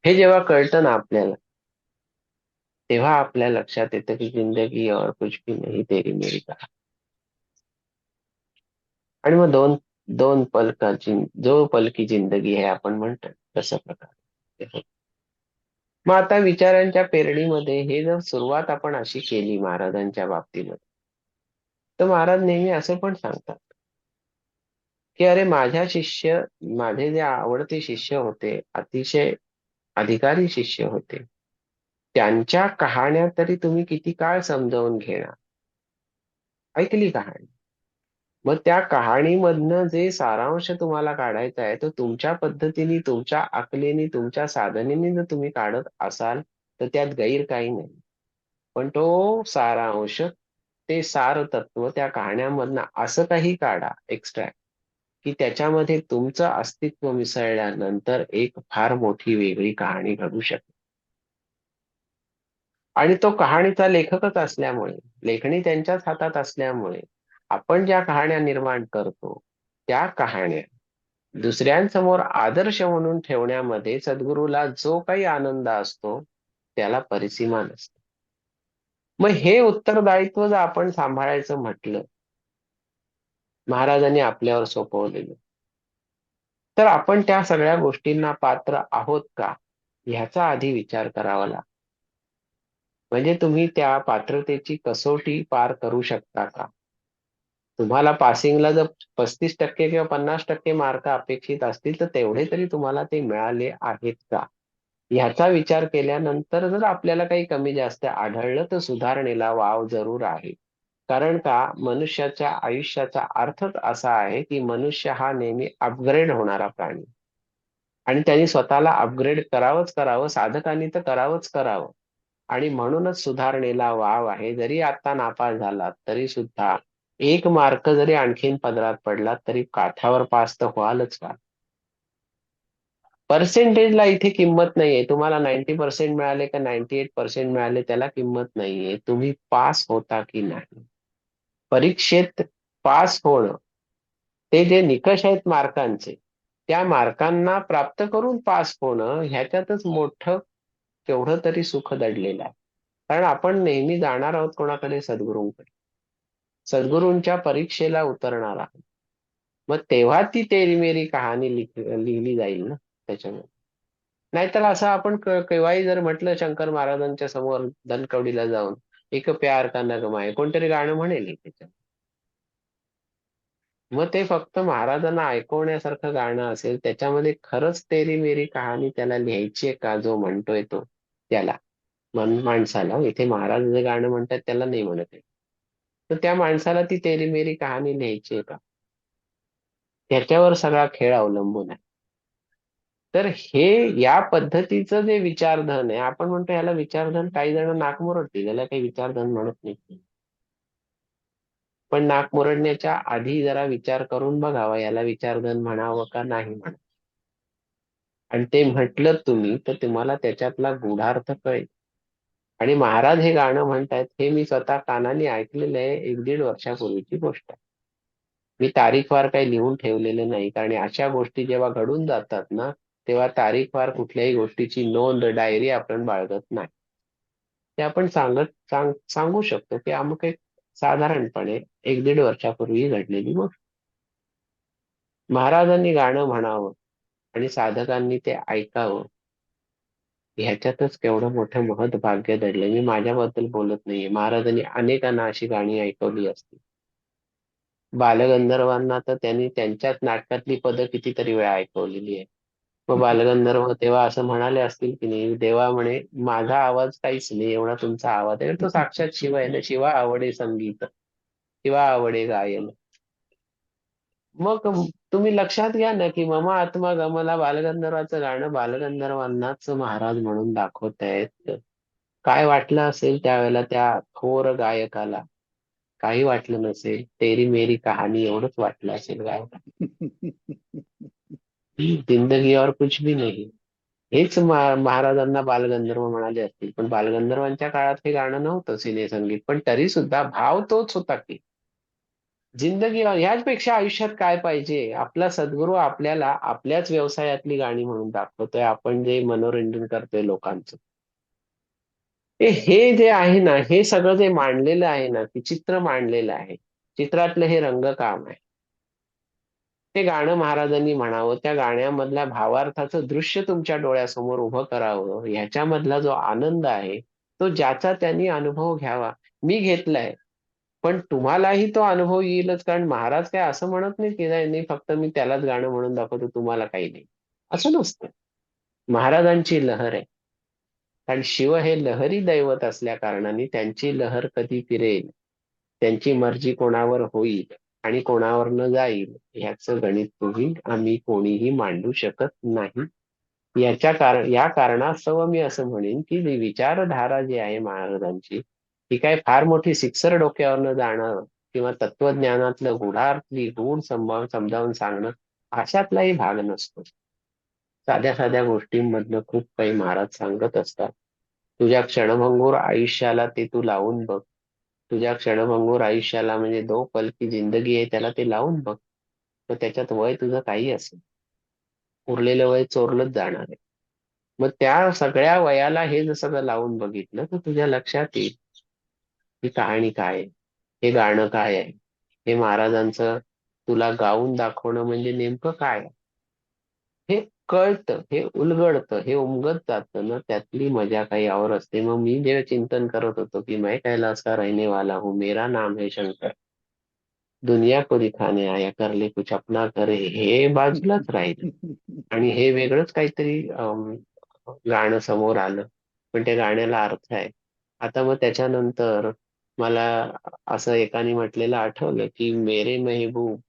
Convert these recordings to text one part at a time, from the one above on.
हे जेव्हा कळतं ना आपल्याला, तेव्हा आपल्या लक्षात येतं की जिंदगी और कुछ भी नहीं तेरी मेरी कहा. आणि मग दोन दोन जो पल की जिंदगी है आपण म्हणतो तसं प्रकार. मग आता विचारांच्या पेरणीमध्ये हे जर सुरुवात आपण अशी केली महाराजांच्या बाबतीमध्ये, तर महाराज नेहमी असं पण सांगतात की अरे माझे जे आवडते शिष्य होते, अतिशय अधिकारी शिष्य होते, त्यांच्या कहाण्या तरी तुम्ही किती काळ समजावून घेणार. ऐकली कहाणी, मग त्या कहाणीमधनं जे सारांश तुम्हाला काढायचा आहे तो तुमच्या पद्धतीने, तुमच्या अकलेने, तुमच्या साधनेने जर तुम्ही काढत असाल तर त्यात गैर काही नाही. पण तो सारांश, ते सार तत्व त्या कहाण्यांमधनं असं काही काढा एक्स्ट्रॅक्ट, की त्याच्यामध्ये तुमचं अस्तित्व मिसळल्यानंतर एक फार मोठी वेगळी कहाणी घडू शकते. आणि तो कहाणीचा लेखकच असल्यामुळे, लेखणी त्यांच्याच हातात असल्यामुळे, आपण ज्या कहाण्या निर्माण करतो त्या कहाण्या दुसऱ्यांसमोर आदर्श म्हणून ठेवण्यामध्ये सद्गुरूला जो काही आनंद असतो त्याला परिसीमा नसते. मग हे उत्तरदायित्व जर आपण सांभाळायचं म्हटलं, महाराजांनी आपल्यावर सोपवलेलं, तर आपण त्या सगळ्या गोष्टींना पात्र आहोत का ह्याचा आधी विचार करावा लागतो. म्हणजे तुम्ही त्या पात्रतेची कसोटी पार करू शकता का? तुम्हाला पासिंगला जर 35% किंवा 50% मार्क अपेक्षित असतील तर तेवढे तरी तुम्हाला ते मिळाले आहेत का? ह्याचा विचार केल्यानंतर जर आपल्याला काही कमी जास्त आढळलं तर सुधारणेला वाव जरूर आहे. कारण का, मनुष्याच्या आयुष्याचा अर्थच असा आहे की मनुष्य हा नेहमी अपग्रेड होणारा प्राणी, आणि त्यांनी स्वतःला अपग्रेड करावंच करावं, साधकांनी तर करावंच करावं. आणि म्हणूनच सुधारणेला वाव आहे. जरी आता नापास झालात तरी सुद्धा एक मार्क जरी आणखीन पदरात पडला तरी काठावर पास तर व्हालच का. पर्सेंटेजला इथे किंमत नाहीये. तुम्हाला 90% मिळाले का 98% मिळाले त्याला किंमत नाहीये. तुम्ही पास होता की नाही. परीक्षेत पास होणं, ते जे निकष आहेत मार्कांचे, त्या मार्कांना प्राप्त करून पास होणं ह्याच्यातच मोठं केवढं तरी सुख दडलेलं आहे. कारण आपण नेहमी जाणार आहोत कोणाकडे? सद्गुरूंकडे. सद्गुरूंच्या परीक्षेला उतरणार आहोत. मग तेव्हा ती तेरी मेरी कहाणी लिहिली जाईल ना त्याच्यामध्ये. नाहीतर असं आपण केव्हाही जर म्हटलं शंकर महाराजांच्या समोर धनकवडीला जाऊन, एक प्यार का नगमा आहे कोणतरी गाणं म्हणेल हे त्याच्यात. मग ते फक्त महाराजांना ऐकवण्यासारखं गाणं असेल, त्याच्यामध्ये खरंच तेरी मेरी कहाणी त्याला लिहायची आहे का जो म्हणतोय तो, त्याला माणसाला, इथे महाराज जे गाणं म्हणतात त्याला नाही म्हणत आहे. तर त्या माणसाला ती तेरी मेरी कहाणी लिहायची आहे का? त्याच्यावर सगळा खेळ अवलंबून आहे. तर हे या पद्धतीचं जे विचारधन आहे, आपण म्हणतो याला विचारधन, काही जण नाक मुरडतील, याला काही विचारधन म्हणत नाही. पण नाक मुरडण्याच्या आधी जरा विचार करून बघावा याला विचारधन म्हणावं का नाही म्हणावं. आणि ते म्हटलं तुम्ही तर तुम्हाला त्याच्यातला गूढार्थ कळेल. आणि महाराज हे गाणं म्हणतायत हे मी स्वतः कानाने ऐकलेलं आहे, 1-1.5 वर्षापूर्वीची गोष्ट आहे. मी तारीखवार काही लिहून ठेवलेलं नाही, कारण अशा गोष्टी जेव्हा घडून जातात ना, तेव्हा तारीखवार कुठल्याही गोष्टीची नोंद, डायरी आपण बाळगत नाही. ते आपण सांगू शकतो की अमुक एक साधारणपणे 1-1.5 वर्षापूर्वी घडलेली गोष्ट. महाराजांनी गाणं म्हणावं आणि साधकांनी ते ऐकावं, ह्याच्यातच केवढं मोठं महत् भाग्य दडलंय. मी माझ्याबद्दल बोलत नाहीये. महाराजांनी अनेकांना अशी गाणी ऐकवली असतील. बालगंधर्वांना तर त्यांनी त्यांच्याच नाटकातली पदं कितीतरी वेळा ऐकवलेली आहे. मग बालगंधर्व तेव्हा असं म्हणाले असतील की नाही, देवा म्हणे माझा आवाज काहीच नाही, एवढा तुमचा आवाज आहे. तो साक्षात शिव आहे ना. शिवा आवडे संगीत, शिवा आवडे गायन. मग तुम्ही लक्षात घ्या ना की मम आत्मा गमला, बालगंधर्वाचं गाणं बालगंधर्वांनाच महाराज म्हणून दाखवत आहेत. काय वाटलं असेल त्यावेळेला त्या थोर गायकाला? काही वाटलं नसेल. तेरी मेरी कहाणी एवढंच वाटलं असेल गायकाला. जिंदगी और कुछ भी नहीं. हेच महाराजांना बालगंधर्व म्हणाले असतील, पण बालगंधर्वांच्या काळात हे गाणं नव्हतं सिनेसंगीत, पण तरी सुद्धा भाव तोच होता की जिंदगी ह्याचपेक्षा आयुष्यात काय पाहिजे? आपला सद्गुरू आपल्याला आपल्याच व्यवसायातली गाणी म्हणून दाखवतोय. आपण जे मनोरंजन करतोय लोकांचं. हे जे आहे ना, हे सगळं जे मांडलेलं आहे ना, ते चित्र मांडलेलं आहे. चित्रातलं हे रंगकाम आहे. ते गाणं महाराजांनी म्हणावं, त्या गाण्यामधल्या भावार्थाचं दृश्य तुमच्या डोळ्यासमोर उभं करावं, ह्याच्यामधला जो आनंद आहे, तो ज्याचा त्यांनी अनुभव घ्यावा. मी घेतलाय. पण तुम्हालाही तो अनुभव येईलच, कारण महाराज काय असं म्हणत नाही की नाही नाही, फक्त मी त्यालाच गाणं म्हणून दाखवतो, तुम्हाला काही नाही. असं नसतं. महाराजांची लहर आहे. कारण शिव हे लहरी दैवत असल्या कारणाने त्यांची लहर कधी फिरेल, त्यांची मर्जी कोणावर होईल आणि कोणावर न जाईल, ह्याचं गणित तुम्ही आम्ही कोणीही मांडू शकत नाही. या कारणास्तव मी असं म्हणेन की जी विचारधारा जी आहे महाराजांची, ही काय फार मोठी सिक्सर डोक्यावरनं जाणं किंवा तत्वज्ञानातलं गूढार्थी गूढ समजावून सांगणं, अशातलाही भाग नसतो. साध्या साध्या गोष्टींमधनं खूप काही महाराज सांगत असतात. तुझ्या क्षणभंगूर आयुष्याला ते तू लावून बघ. तुझ्या क्षणभंगूर आयुष्याला म्हणजे दो पल की जिंदगी आहे, त्याला ते लावून बघ. तर त्याच्यात वय तुझं काही असेल, उरलेलं वय चोरलंच जाणार आहे. मग त्या सगळ्या वयाला हे जर सगळं लावून बघितलं तर तुझ्या लक्षात येईल ही कहाणी काय आहे, हे गाणं काय आहे, हे महाराजांचं तुला गाऊन दाखवणं म्हणजे नेमकं काय आहे. हे कळतं, हे उलगडतं, हे उमगत जातं ना, त्यातली मजा काही और असते. मग मी जेव्हा चिंतन करत होतो की मैं कैलास का रहने वाला हूँ, मेरा नाम है शंकर, दुनिया को दिखाने आया, कर ले कुछ अपना करे, हे बाजूलाच राहिलं. आणि हे वेगळंच काहीतरी गाणं समोर आलं. पण त्या गाण्याला अर्थ आहे. आता मग त्याच्यानंतर मला असं एकाने म्हटलेलं आठवलं की मेरे महबूब,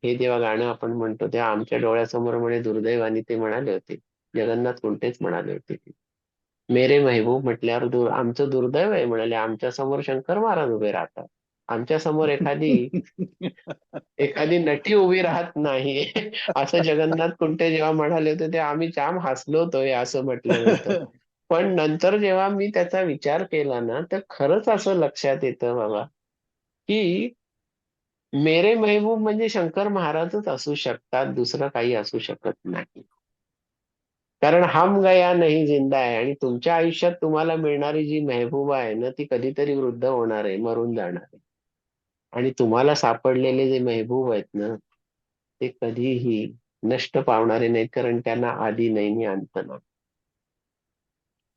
हे जेव्हा गाणं आपण म्हणतो तेव्हा आमच्या डोळ्यासमोर म्हणे दुर्दैवाने ते म्हणाले होते, जगन्नाथ कुंटेच म्हणाले होते की मेरे महबूब म्हटल्यावर आमचं दुर्दैव आहे, म्हणाले आमच्या समोर शंकर महाराज उभे राहतात. आमच्या समोर एखादी नटी उभी राहत नाही. असं जगन्नाथ कुंटे जेव्हा म्हणाले होते ते आम्ही जाम हसलो होतो, असं म्हटल्यानंतर. पण नंतर जेव्हा मी त्याचा विचार केला ना, तर खरंच असं लक्षात येतं बाबा की मेरे महबूब म्हणजे शंकर महाराजच असू शकतात, दुसरं काही असू शकत नाही. कारण हम गया नहीं जिंदा आहे, आणि तुमच्या आयुष्यात तुम्हाला मिळणारी जी मेहबूबा आहे ना, ती कधीतरी वृद्ध होणार आहे, मरून जाणार आहे. आणि तुम्हाला सापडलेले जे मेहबूब आहेत ना, ते कधीही नष्ट पावणारे नाहीत, कारण त्यांना आदी नाही आणि अंत नाही.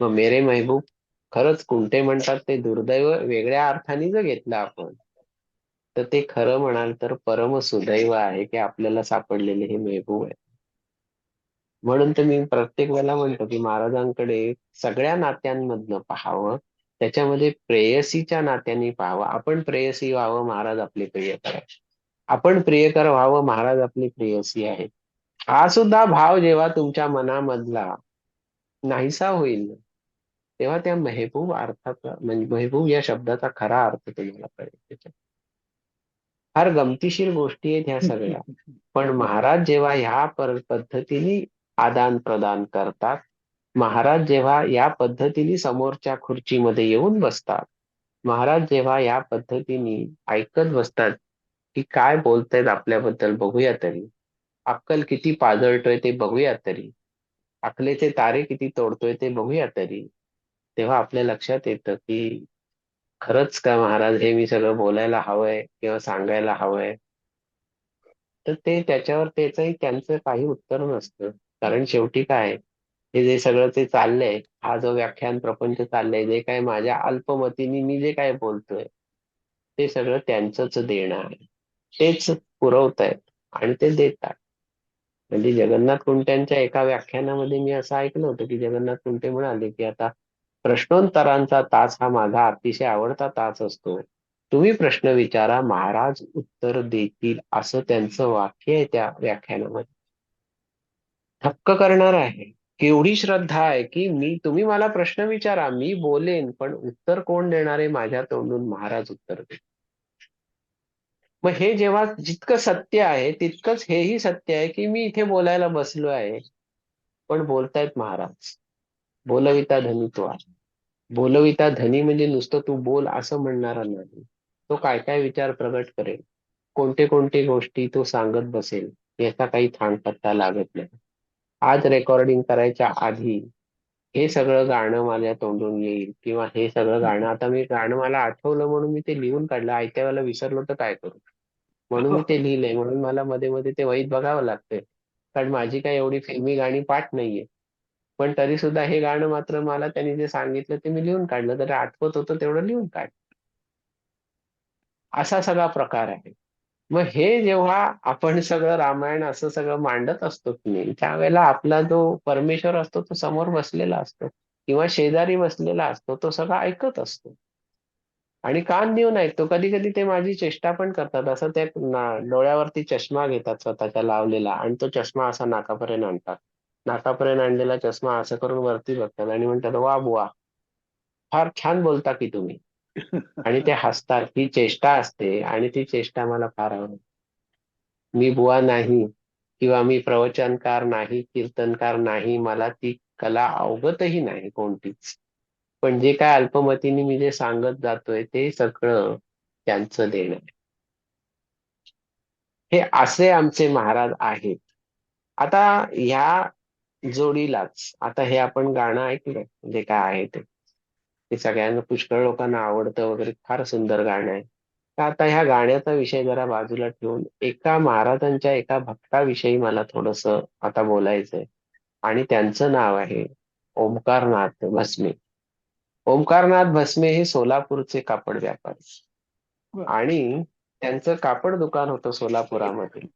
मग मेरे महबूब खरंच कुंटे म्हणतात ते दुर्दैव वेगळ्या अर्थाने जर घेतलं आपण, तर ते खरं म्हणाल तर परम सुदैव आहे की आपल्याला सापडलेले हे मेहबूब आहे. म्हणून तर मी प्रत्येक वेळेला म्हणतो की महाराजांकडे सगळ्या नात्यांमधनं पाहावं, त्याच्यामध्ये प्रेयसीच्या नात्यांनी पाहावं. आपण प्रेयसी व्हावं, महाराज आपले प्रियकर आहे. आपण प्रियकर व्हावं, महाराज आपली प्रेयसी आहे. हा सुद्धा भाव जेव्हा तुमच्या मनामधला नाहीसा होईल, तेव्हा त्या मेहबूब अर्थाचा म्हणजे मेहबूब या शब्दाचा खरा अर्थ तुम्हाला कळेल. त्याच्यात फार गमतीशीर गोष्टी आहेत ह्या सगळ्या. पण महाराज जेव्हा ह्या पद्धतीने आदान प्रदान करतात, महाराज जेव्हा या पद्धतीने समोरच्या खुर्चीमध्ये येऊन बसतात, महाराज जेव्हा या पद्धतीने ऐकत बसतात की काय बोलतायत आपल्याबद्दल, बघूया तरी अक्कल किती पाजळतोय ते बघूया तरी, अकलेचे तारे किती तोडतोय ते बघूया तरी, तेव्हा आपल्या लक्षात येतं की खरंच का महाराज हे मी सगळं बोलायला हवंय किंवा सांगायला हवंय. तर ते त्याच्यावर त्याचंही त्यांचं काही उत्तर नसतं. कारण शेवटी काय, हे जे सगळं ते चाललंय, हा जो व्याख्यान प्रपंच चाललंय, जे काय माझ्या अल्पमतीने मी जे काय बोलतोय, ते सगळं त्यांचंच देणं आहे. तेच पुरवतायत आणि ते देतात. म्हणजे जगन्नाथ कुंट्यांच्या एका व्याख्यानामध्ये मी असं ऐकलं होतं की जगन्नाथ कुंटे म्हणाले की आता प्रश्नोत्तरांचा तास हा माझा अतिशय आवडता तास असतो. तुम्ही प्रश्न विचारा, महाराज उत्तर देतील, असं त्यांचं वाक्य आहे त्या व्याख्यानामध्ये. थक्क करणार आहे. केवढी श्रद्धा आहे की तुम्ही मला प्रश्न विचारा, मी बोलेन, पण उत्तर कोण देणार आहे? माझ्या तोंडून महाराज उत्तर देतील. मग हे जेव्हा जितकं सत्य आहे तितकंच हेही सत्य आहे की मी इथे बोलायला बसलो आहे, पण बोलतायत महाराज. बोलविता धनी तो आहे. बोलविता धनी म्हणजे नुसतं तू बोल असं म्हणणारा नाही. तो काय काय विचार प्रगट करेल. कोणते कोणते गोष्टी तो सांगत बसेल याचा काही थांगपत्ता लागत नाही. आज रेकॉर्डिंग करायच्या आधी हे सगळं गाणं माझ्या तोंडून येईल किंवा हे सगळं गाणं आता मी गाणं मला आठवलं म्हणून मी ते लिहून काढलं. आयत्या वेळेला विसरलो तर काय करू? म्हणून मी ते लिहिलंय. म्हणून मला मध्ये मध्ये ते वहीत बघावं लागतंय. कारण माझी काही एवढी फिल्मी गाणी पाठ नाहीये. पण तरी सुद्धा हे गाणं मात्र मला त्यांनी जे सांगितलं ते मी लिहून काढलं. तर आठवत होतं तेवढं लिहून काढ. असा सगळा प्रकार आहे. मग हे जेव्हा आपण सगळं रामायण असं सगळं मांडत असतो की नाही, त्यावेळेला आपला जो परमेश्वर असतो तो समोर बसलेला असतो किंवा शेजारी बसलेला असतो, तो सगळं ऐकत असतो आणि कान देऊन ऐकतो. कधी कधी ते माझी चेष्टा पण करतात. असं त्या डोळ्यावरती चष्मा घेतात स्वतःच्या लावलेला आणि तो चष्मा असा नाकापर्यंत आणतात. नाकापर्यंत आणलेला चष्मा असं करून वरती बघतात आणि म्हणतात, वा बुवा, फार छान बोलता की तुम्ही. आणि ते हसतात. ही चेष्टा असते आणि ती चेष्टा मला फार आवडते. मी बुवा नाही किंवा मी प्रवचनकार नाही, कीर्तनकार नाही, मला ती कला अवगतही नाही कोणतीच. पण जे काय अल्पमतीने मी जे सांगत जातोय ते सगळं त्यांचं देणं आहे. हे असे आमचे महाराज आहेत. आता ह्या जोडीलाच आता हे आपण गाणं ऐकलं जे काय आहे ते. ते सगळ्यांना पुष्कळ लोकांना आवडतं वगैरे, फार सुंदर गाणं आहे. तर आता ह्या गाण्याचा विषय जरा बाजूला ठेवून एका महाराजांच्या एका भक्ताविषयी मला थोडस आता बोलायचंय आणि त्यांचं नाव आहे ओंकारनाथ भस्मे. ओंकारनाथ भस्मे हे सोलापूरचे कापड व्यापारी बर. आणि त्यांचं कापड दुकान होतं सोलापुरामध्ये.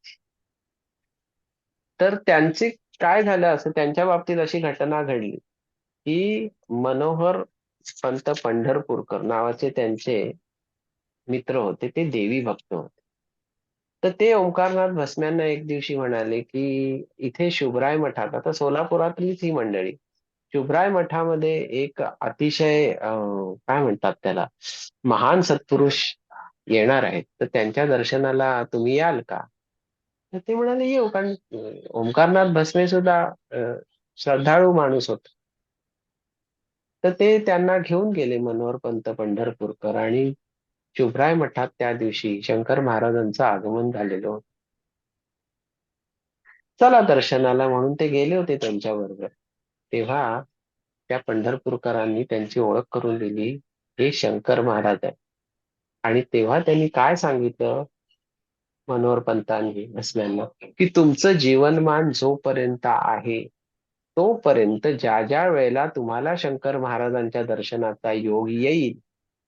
तर त्यांचे काय झालं, असं त्यांच्या बाबतीत अशी घटना घडली की मनोहर पंत पंढरपूरकर नावाचे त्यांचे मित्र होते, ते देवी भक्त होते. तर ते ओंकारनाथ भस्म्यांना एक दिवशी म्हणाले की इथे शुभराय मठात, आता सोलापुरातलीच ही मंडळी, शुभराय मठामध्ये एक अतिशय काय म्हणतात त्याला, महान सत्पुरुष येणार आहेत, तर त्यांच्या दर्शनाला तुम्ही याल का? तर ते म्हणाले येऊ. कारण ओंकारनाथ भस्मे सुद्धा श्रद्धाळू माणूस होता. तर ते त्यांना घेऊन गेले मनोहर पंत पंढरपूरकर आणि शुभराय मठात त्या दिवशी शंकर महाराजांचं आगमन झालेलं होतं. चला दर्शनाला म्हणून ते गेले होते त्यांच्याबरोबर. तेव्हा त्या पंढरपूरकरांनी त्यांची ओळख करून दिली, हे शंकर महाराज आहे. आणि तेव्हा त्यांनी काय सांगितलं मनोहर पंतांनी भस्म्यांना, की तुमचं जीवनमान जोपर्यंत आहे तोपर्यंत ज्या ज्या वेळेला तुम्हाला शंकर महाराजांच्या दर्शनाचा योग येईल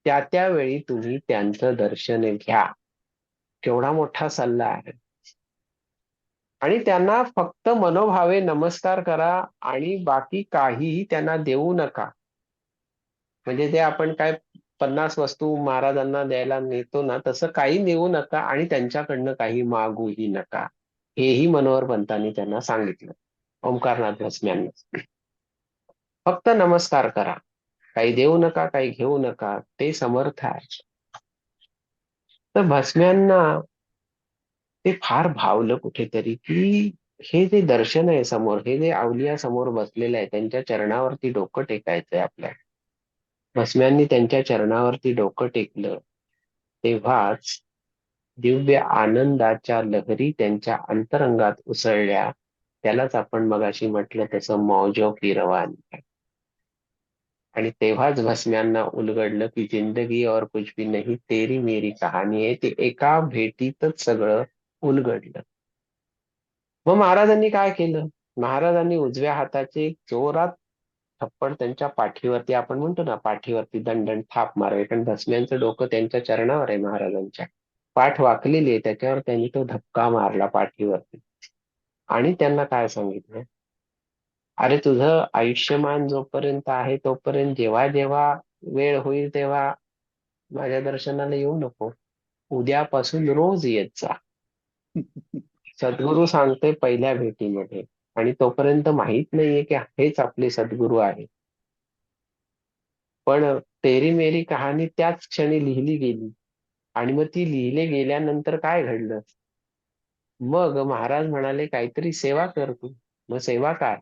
त्या त्यावेळी तुम्ही त्यांचं दर्शन घ्या. केवढा मोठा सल्ला आहे. आणि त्यांना फक्त मनोभावे नमस्कार करा आणि बाकी काहीही त्यांना देऊ नका. म्हणजे ते आपण काय 50 वस्तू महाराजांना द्यायला नेतो ना, तसं काही नेऊ नका आणि त्यांच्याकडनं काही मागूही नका. हेही मनोहर पंतांनी त्यांना सांगितलं ओंकारनाथ भस्म्यांना. फक्त नमस्कार करा, काही देऊ नका, काही घेऊ नका, ते समर्थ आहे. तर भस्म्यांना ते फार भावलं कुठेतरी की हे जे दर्शन आहे समोर, हे जे अवलिया समोर बसलेलं आहे, त्यांच्या चरणावरती डोकं टेकायचंय आपल्याला. भस्म्यांनी त्यांच्या चरणावरती डोकं टेकलं तेव्हाच दिव्य आनंदाच्या लहरी त्यांच्या अंतरंगात उसळल्या. त्यालाच आपण मगाशी म्हटलं तसं मौजो की रवानी. आणि तेव्हाच भस्म्यांना उलगडलं की जिंदगी और कुछ भी नहीं तेरी मेरी कहाणी आहे. ते एका भेटीतच सगळं उलगडलं. मग महाराजांनी काय केलं? महाराजांनी उजव्या हाताचे जोरात थप्पड त्यांच्या पाठीवरती, आपण म्हणतो ना पाठीवरती दणदण थाप मारावी, कारण भस्म्यांचं डोकं त्यांच्या चरणावर आहे महाराजांच्या. पाठ वाकलेली आहे त्याच्यावर त्यांनी तो धक्का मारला पाठीवरती आणि त्यांना काय सांगितलं, अरे तुझं आयुष्यमान जोपर्यंत आहे तोपर्यंत जेव्हा जेव्हा वेळ होईल तेव्हा माझ्या दर्शनाला येऊ नको. उद्यापासून रोज येत जा. सद्गुरू सांगते पहिल्या भेटीमध्ये. आणि तोपर्यंत माहित नाहीये की हेच आपले सद्गुरू आहे. पण तेरी मेरी कहाणी त्याच क्षणी लिहिली गेली. आणि मग ती लिहिले गेल्यानंतर काय घडलं? मग महाराज म्हणाले काहीतरी सेवा कर तू. मग सेवा काय?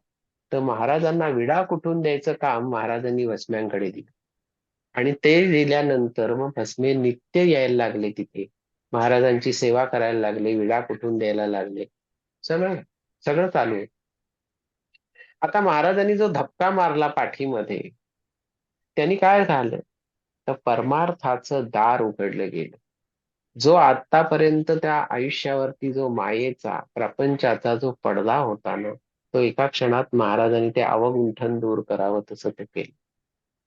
तर महाराजांना विडा कुठून द्यायचं काम महाराजांनी भस्म्यांकडे दिलं. आणि ते दिल्यानंतर मग भस्मे नित्य यायला लागले तिथे. महाराजांची सेवा करायला लागले, विडा कुठून द्यायला लागले. सगळं सगळं चालू आहे. आता महाराजांनी जो धक्का मारला पाठीमध्ये, त्यांनी काय झालं? तर परमार्थाचं दार उघडलं गेलं. जो आतापर्यंत त्या आयुष्यावरती जो मायेचा, प्रपंचाचा जो पडदा होता ना, तो एका क्षणात महाराजांनी ते अवगुंठन दूर करावं तसं ते केलं.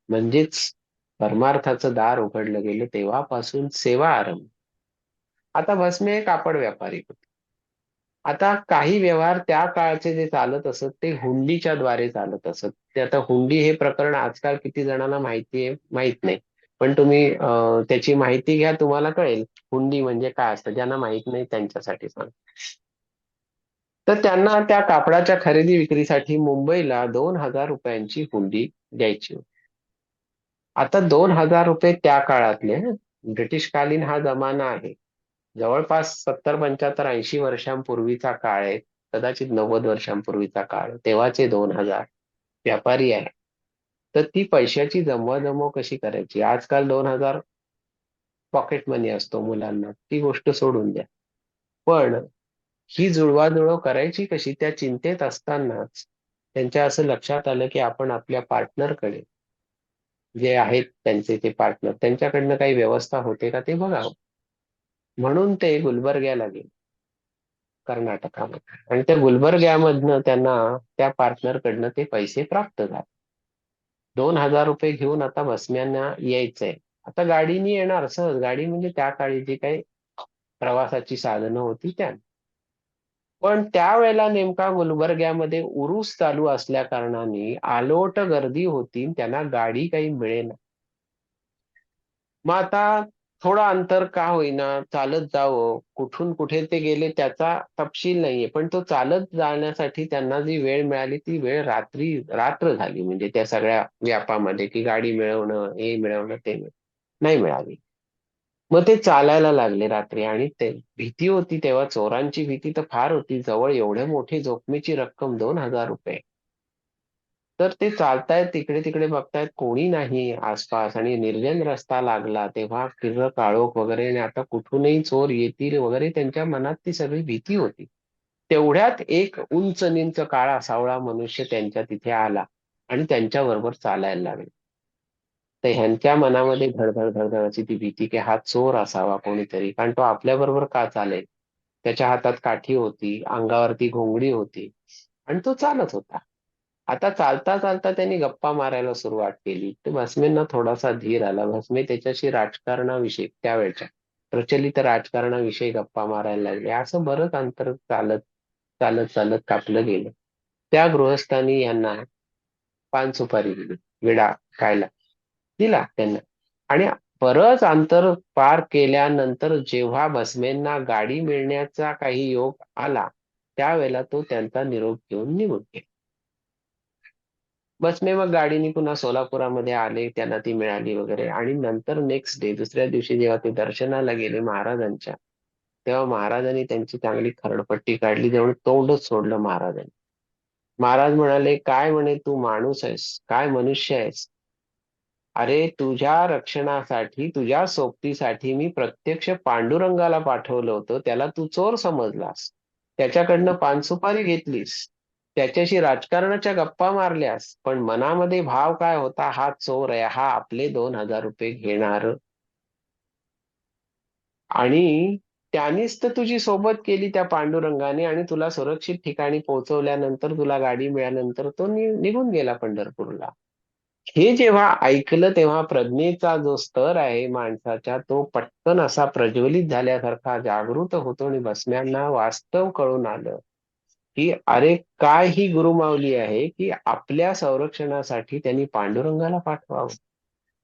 म्हणजेच परमार्थाचं दार उघडलं गेलं, तेव्हापासून सेवा आरंभ. आता भस्मे हे कापड व्यापारी होते. आता काही व्यवहार त्या काळचे जे चालत असत ते हुंडीच्या द्वारे चालत असत. ते आता हुंडी हे प्रकरण आजकाल किती जणांना माहिती आहे माहित नाही. पण तुम्ही त्याची माहिती घ्या, तुम्हाला कळेल हुंडी म्हणजे काय असतं. ज्यांना माहित नाही त्यांच्यासाठी सांग. तर त्यांना त्या कापडाच्या खरेदी विक्रीसाठी मुंबईला 2,000 रुपयांची हुंडी द्यायची होती. आता 2,000 रुपये त्या काळातले हं. ब्रिटिशकालीन हा जमाना आहे. जवळपास 70, 75, 80 वर्षांपूर्वीचा काळ आहे. कदाचित 90 वर्षांपूर्वीचा काळ. तेव्हाचे 2,000 व्यापारी आहे. तर ती पैशाची जमवाजमव कशी करायची? आजकाल 2,000 पॉकेट मनी असतो मुलांना. ती गोष्ट सोडून द्या. पण ही जुळवाजुळव करायची कशी? त्या चिंतेत असतानाच त्यांच्या असं लक्षात आलं, की आपण आपल्या पार्टनरकडे जे आहेत त्यांचे ते पार्टनर त्यांच्याकडनं काही व्यवस्था होते का ते बघावं. म्हणून ते गुलबर्ग्याला गेले, कर्नाटकामध्ये. आणि त्या गुलबर्ग्यामधनं त्यांना त्या पार्टनरकडनं ते पैसे प्राप्त झाले. 2,000 रुपये घेऊन आता भस्म्यांना यायचंय. आता गाडीने येणार सहज. गाडी म्हणजे त्या काळी जी काही प्रवासाची साधनं होती त्या. पण त्यावेळेला नेमका गुलबर्ग्यामध्ये उरूस चालू असल्या कारणाने आलोट गर्दी होती. त्यांना गाडी काही मिळेना. मग आता थोडं अंतर का होईना चालत जावं. कुठून कुठे ते गेले त्याचा तपशील नाहीये. पण तो चालत जाण्यासाठी त्यांना जी वेळ मिळाली ती वेळ रात्र झाली. म्हणजे त्या सगळ्या व्यापामध्ये की गाडी मिळवणं, हे मिळवणं, ते नाही मिळाली. मग ते चालायला लागले रात्री. आणि ते भीती होती तेव्हा, चोरांची भीती तर फार होती. जवळ एवढे मोठी जोखमीची रक्कम 2,000 रुपये. तर ते चालतायत, तिकडे तिकडे बघतायत, कोणी नाही आसपास आणि निर्जन रस्ता लागला. तेव्हा किर्र काळोख वगैरे आणि आता कुठूनही चोर येतील वगैरे त्यांच्या मनात ती सगळी भीती होती. तेवढ्यात एक उंच नींच काळा सावळा मनुष्य त्यांच्या तिथे आला आणि त्यांच्या बरोबर चालायला लागला. तर ह्यांच्या मनामध्ये धडधड धडधड अशी ती भीती की हा चोर असावा कोणीतरी, कारण तो आपल्या बरोबर का चालेल. त्याच्या हातात काठी होती, अंगावरती घोंगडी होती आणि तो चालत होता. आता चालता चालता त्यांनी गप्पा मारायला सुरुवात केली. तर भस्मेंना थोडासा धीर आला. भस्मे त्याच्याशी राजकारणाविषयी, त्यावेळच्या प्रचलित राजकारणाविषयी गप्पा मारायला लागले. असं बरंच अंतर चालत चालत चालत कापलं गेलं. त्या गृहस्थांनी यांना पान सुपारी दिली, विडा खायला दिला त्यांना. आणि बरंच अंतर पार केल्यानंतर जेव्हा भस्मेंना गाडी मिळण्याचा काही योग आला, त्यावेळेला तो त्यांचा निरोप घेऊन निघून गेला. बसने मग गाडीने पुन्हा सोलापुरामध्ये आले. त्यांना ती मिळाली वगैरे. आणि नंतर नेक्स्ट डे, दुसऱ्या दिवशी जेव्हा ते दर्शनाला गेले महाराजांच्या, तेव्हा महाराजांनी त्यांची चांगली खरडपट्टी काढली. जणू तोंडच सोडलं महाराजांनी. महाराज म्हणाले, काय म्हणे तू माणूस आहेस काय मनुष्य आहेस? अरे तुझ्या रक्षणासाठी, तुझ्या सोबतीसाठी मी प्रत्यक्ष पांडुरंगाला पाठवलं होतं. त्याला तू चोर समजलास. त्याच्याकडनं पानसुपारी घेतलीस. त्याच्याशी राजकारणाच्या गप्पा मारल्यास. पण मनामध्ये भाव काय होता? हा चोर आहे. हा आपले 2,000 रुपये घेणार. आणि त्यानेच तर तुझी सोबत केली त्या पांडुरंगाने आणि तुला सुरक्षित ठिकाणी पोहोचवल्यानंतर, तुला गाडी मिळाल्यानंतर तो निघून गेला पंढरपूरला. हे जेव्हा ऐकलं तेव्हा प्रज्ञेचा जो स्तर आहे माणसाच्या, तो पटकन असा प्रज्वलित झाल्यासारखा जागृत होतो. आणि भस्म्यांना वास्तव कळून आलं की अरे काय ही गुरुमाऊली आहे की आपल्या संरक्षणासाठी त्यांनी पांडुरंगाला पाठवावं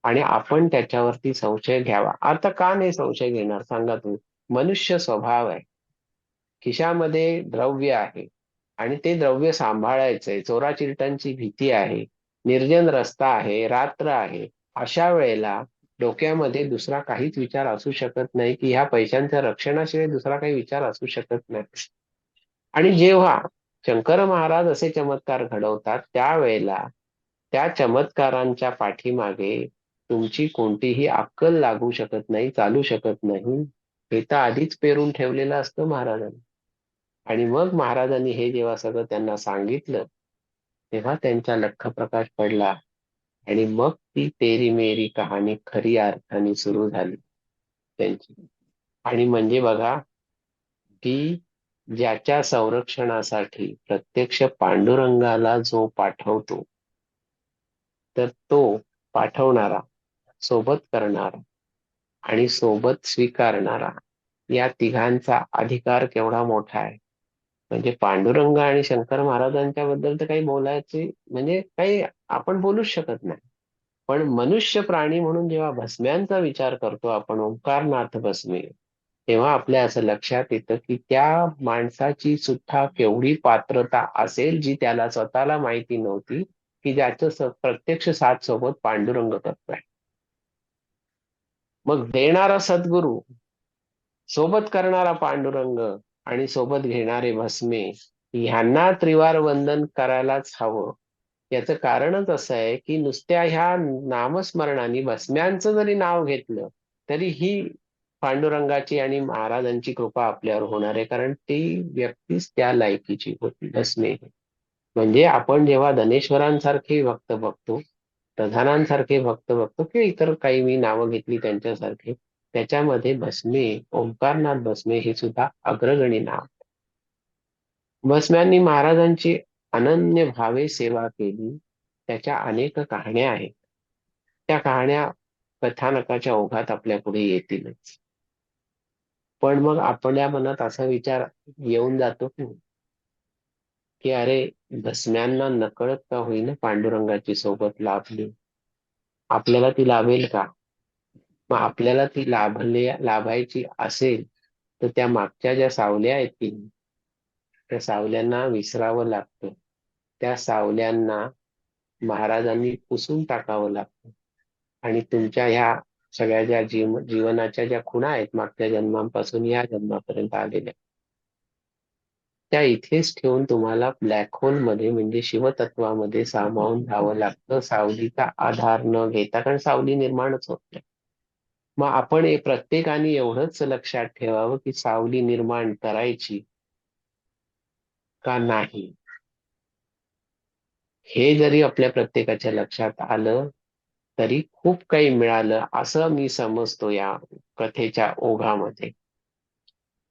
आणि आपण त्याच्यावरती संशय घ्यावा. आता का नाही संशय घेणार सांगा तुम्ही? मनुष्य स्वभाव आहे. खिशामध्ये द्रव्य आहे आणि ते द्रव्य सांभाळायचंय. चोराचिरटांची भीती आहे. निर्जन रस्ता आहे, रात्र आहे. अशा वेळेला डोक्यामध्ये दुसरा काहीच विचार असू शकत नाही की ह्या पैशांच्या रक्षणाशिवाय दुसरा काही विचार असू शकत नाही. आणि जेव्हा शंकर महाराज असे चमत्कार घडवतात, त्यावेळेला त्या चमत्कारांच्या पाठीमागे तुमची कोणतीही अक्कल लागू शकत नाही, चालू शकत नाही. हे तर आधीच पेरून ठेवलेलं असतं महाराजांनी. आणि मग महाराजांनी हे जेव्हा सगळं त्यांना सांगितलं, तेव्हा त्यांचा लख्ख प्रकाश पडला. आणि मग ती तेरी मेरी कहाणी खरी अर्थाने सुरू झाली त्यांची. आणि म्हणजे बघा, की ज्याच्या संरक्षणासाठी प्रत्यक्ष पांडुरंगाला जो पाठवतो, तर तो पाठवणारा, सोबत करणारा आणि सोबत स्वीकारणारा, या तिघांचा अधिकार केवढा मोठा आहे. म्हणजे पांडुरंग आणि शंकर महाराजांच्या बद्दल तर काही बोलायचे म्हणजे काही आपण बोलूच शकत नाही. पण मनुष्य प्राणी म्हणून जेव्हा भस्म्यांचा विचार करतो आपण, ओंकारनाथ भस्मे, तेव्हा आपल्या असं लक्षात येतं की त्या माणसाची सुद्धा केवढी पात्रता असेल, जी त्याला स्वतःला माहिती नव्हती, की ज्याचं प्रत्यक्ष साथ सोबत पांडुरंग करतोय. मग देणारा सद्गुरू, सोबत करणारा पांडुरंग आणि सोबत घेणारे भस्मे, ह्यांना त्रिवार वंदन करायलाच हवं. याचं कारणच असं आहे की नुसत्या ह्या नामस्मरणाने भस्म्यांचं जरी नाव घेतलं, तरी ही पांडुरंगाची आणि महाराजांची कृपा आपल्यावर होणार आहे, कारण ती व्यक्तीच त्या लायकीची होती भस्मे. म्हणजे आपण जेव्हा धनेश्वरांसारखे भक्त बघतो, प्रधानांसारखे भक्त बघतो, की इतर काही मी नावं घेतली त्यांच्यासारखे, त्याच्यामध्ये भस्मे, ओंकारनाथ भस्मे हे सुद्धा अग्रगणी नाव. भस्म्यांनी महाराजांची अनन्य भावे सेवा केली. त्याच्या अनेक कहाण्या आहेत. त्या कहाण्या कथानकाच्या ओघात आपल्या पुढे येतीलच. पण मग आपल्या मनात असा विचार येऊन जातो की अरे, भस्म्यांना नकळत का होईना पांडुरंगाची सोबत लाभली, आपल्याला ती लाभेल का? मग आपल्याला ती लाभायची असेल, तर त्या मागच्या ज्या सावल्या आहेत की नाही, त्या सावल्यांना विसरावं लागतं. त्या सावल्यांना महाराजांनी पुसून टाकावं लागतं. आणि तुमच्या ह्या सगळ्या ज्या जीवनाच्या ज्या खुणा आहेत मागच्या जन्मांपासून या जन्मापर्यंत आलेल्या, त्या इथेच ठेवून तुम्हाला ब्लॅक होल मध्ये म्हणजे शिवतत्वामध्ये सामावून जावं लागतं, सावलीचा आधार न घेता, कारण सावली निर्माणच होत नाही. मग आपण हे प्रत्येकाने एवढंच लक्षात ठेवावं की सावली निर्माण करायची का नाही, हे जरी आपल्या प्रत्येकाच्या लक्षात आलं, तरी खूप काही मिळालं असं मी समजतो या कथेच्या ओघामध्ये.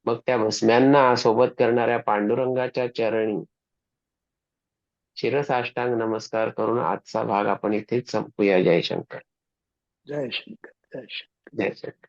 मग त्या भस्म्यांना सोबत करणाऱ्या पांडुरंगाच्या चरणी शिरसाष्टांग नमस्कार करून आजचा भाग आपण इथेच संपूया. जय शंकर. जय शंकर, जय शंकर. जय शंकर.